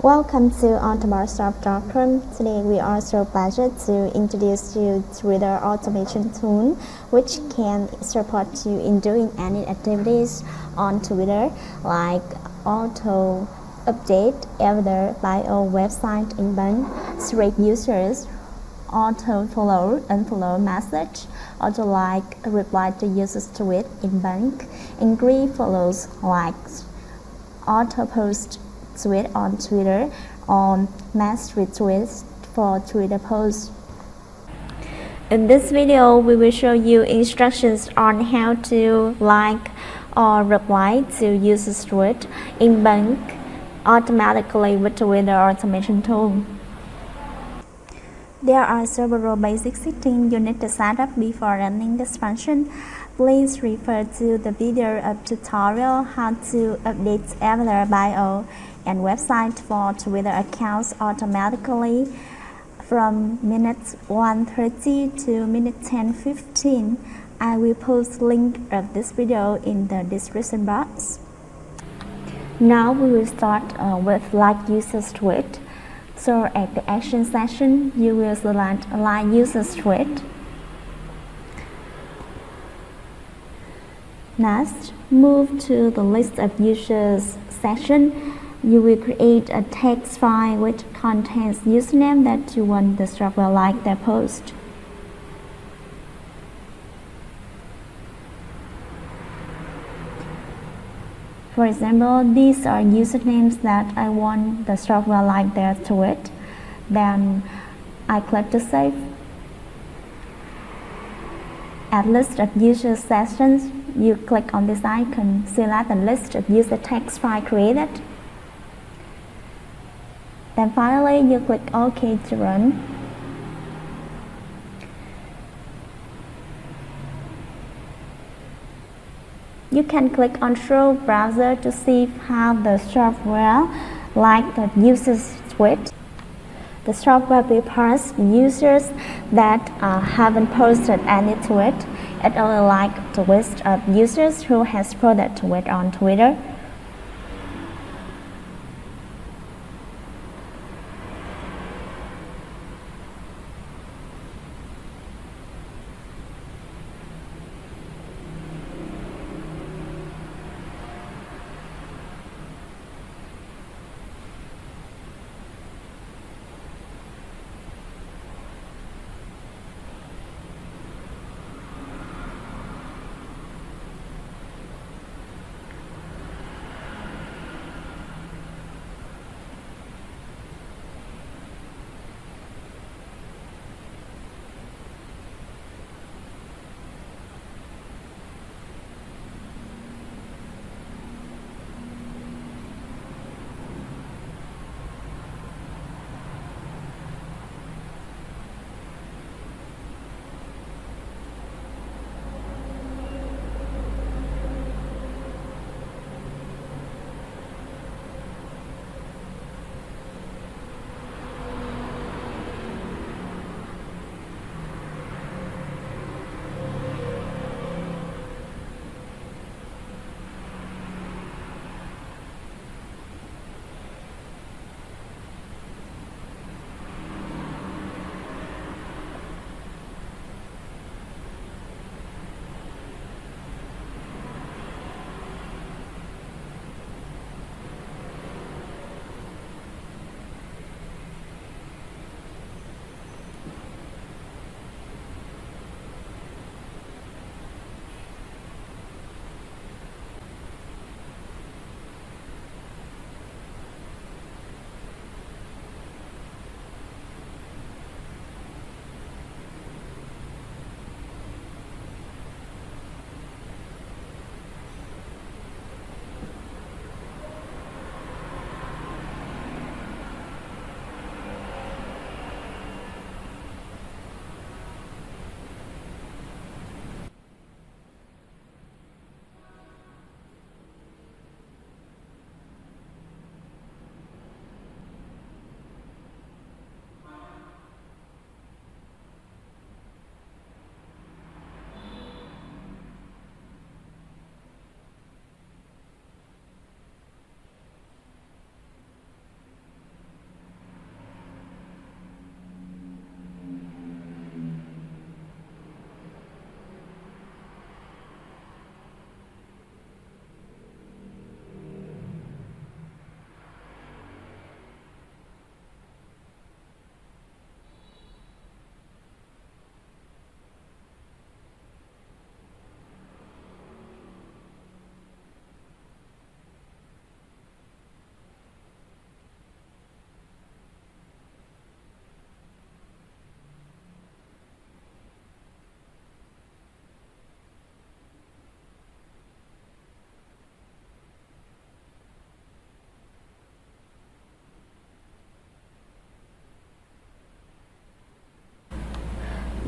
Welcome to ontomorrowstop.com. Today we are so pleased to introduce you Twitter automation tool which can support you in doing any activities on Twitter like auto update either bio website event, select users, auto follow, unfollow message, auto like, reply to users tweet in bank, increase follows, likes, auto post tweet on Twitter, on mass retweets for Twitter posts. In this video, we will show you instructions on how to like or reply to users' tweet in bank automatically with Twitter automation tool. There are several basic settings you need to set up before running this function. Please refer to the video of tutorial how to update avatar bio and website for Twitter accounts automatically from minute 1:30 to minute 10:15. I will post link of this video in the description box. Now we will start with like users tweet. So at the action section, you will select like users tweet. Next, move to the list of users section. You will create a text file which contains username that you want the software like their post. For example, these are usernames that I want the software like their tweet. Then I click to save. At list of user sessions, you click on this icon, select the list of user text file created. Then finally, you click OK to run. You can click on Show Browser to see how the software like the user's tweet. The software will parse users that haven't posted any tweet. It only like the list of users who has posted tweet on Twitter.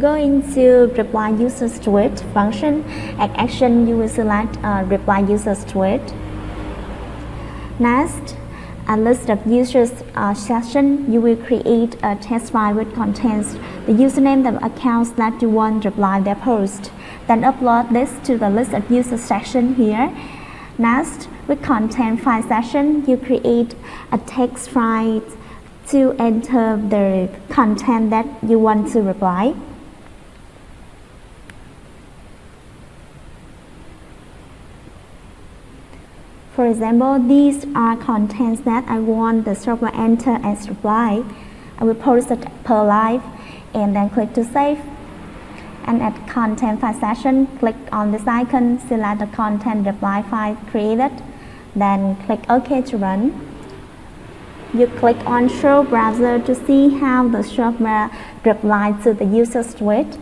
Go into reply users tweet function. At action, you will select reply users tweet. Next, a list of users session. You will create a test file which contains the username of accounts that you want to reply their post. Then upload this to the list of users section here. Next, with content file session, you create a text file to enter the content that you want to reply. For example, these are contents that I want the server enter as reply. I will post it per live and then click to save. And at content file session, click on this icon, select the content reply file created, then click OK to run. You click on show browser to see how the server replied to the user's tweet.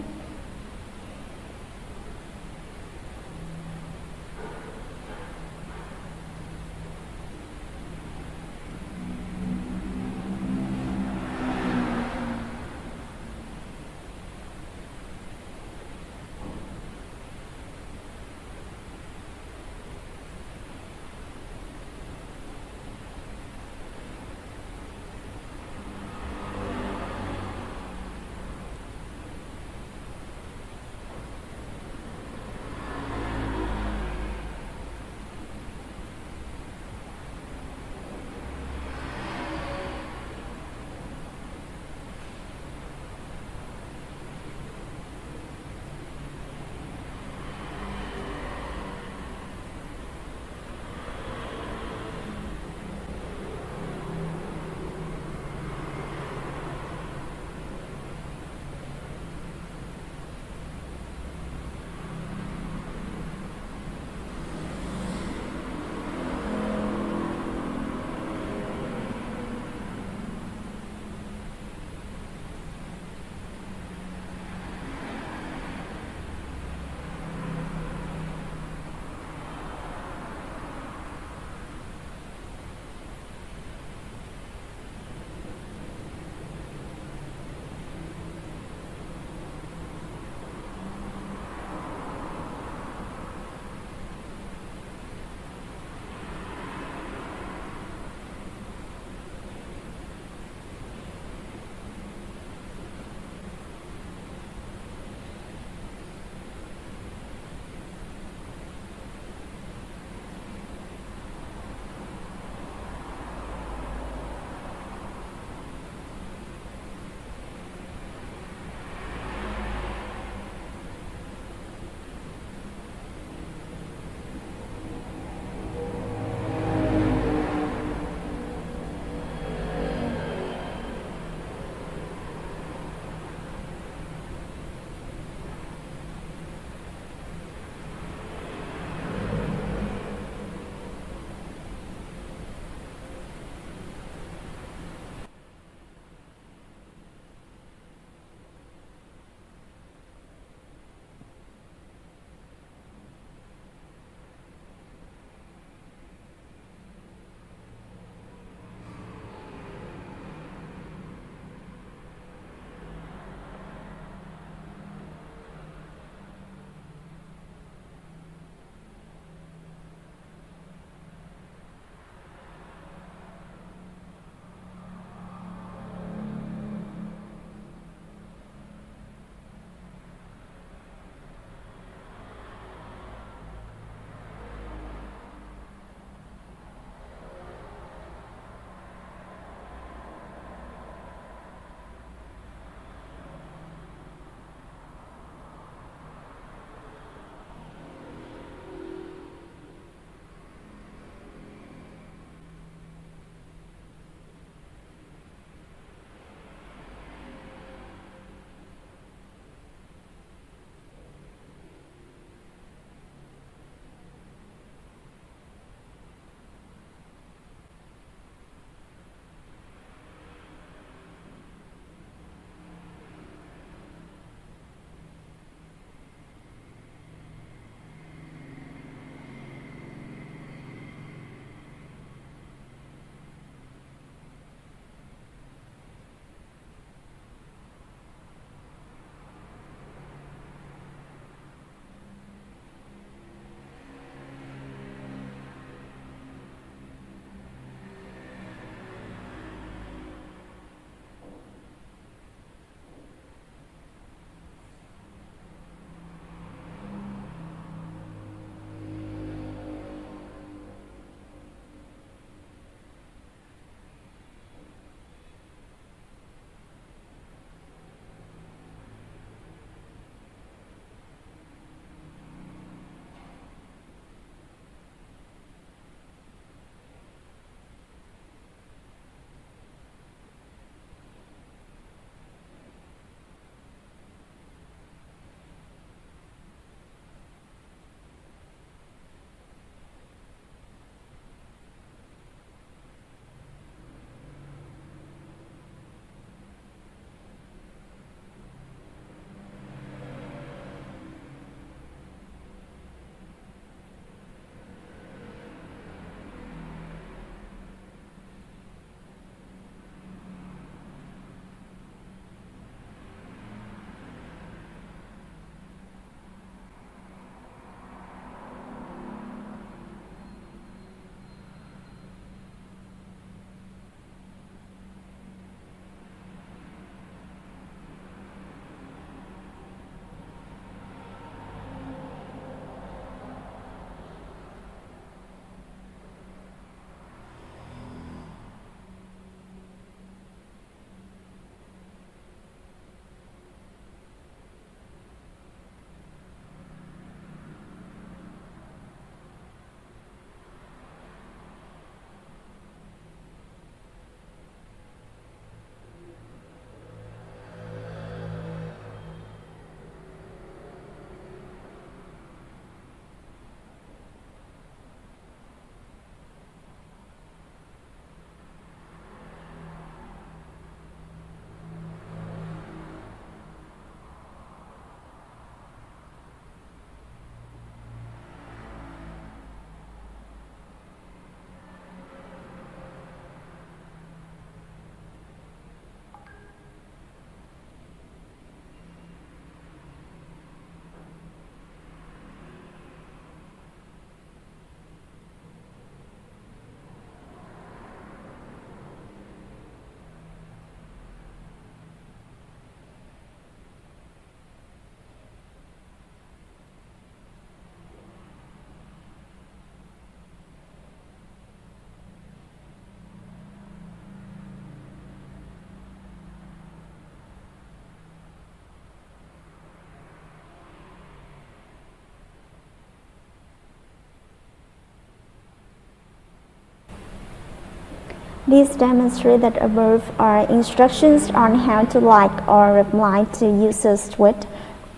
These demonstrate that above are instructions on how to like or reply to users' tweet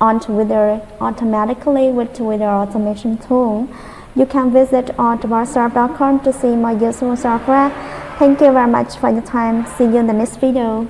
on Twitter automatically with Twitter automation tool. You can visit automarsharp.com to see more useful software. Thank you very much for your time. See you in the next video.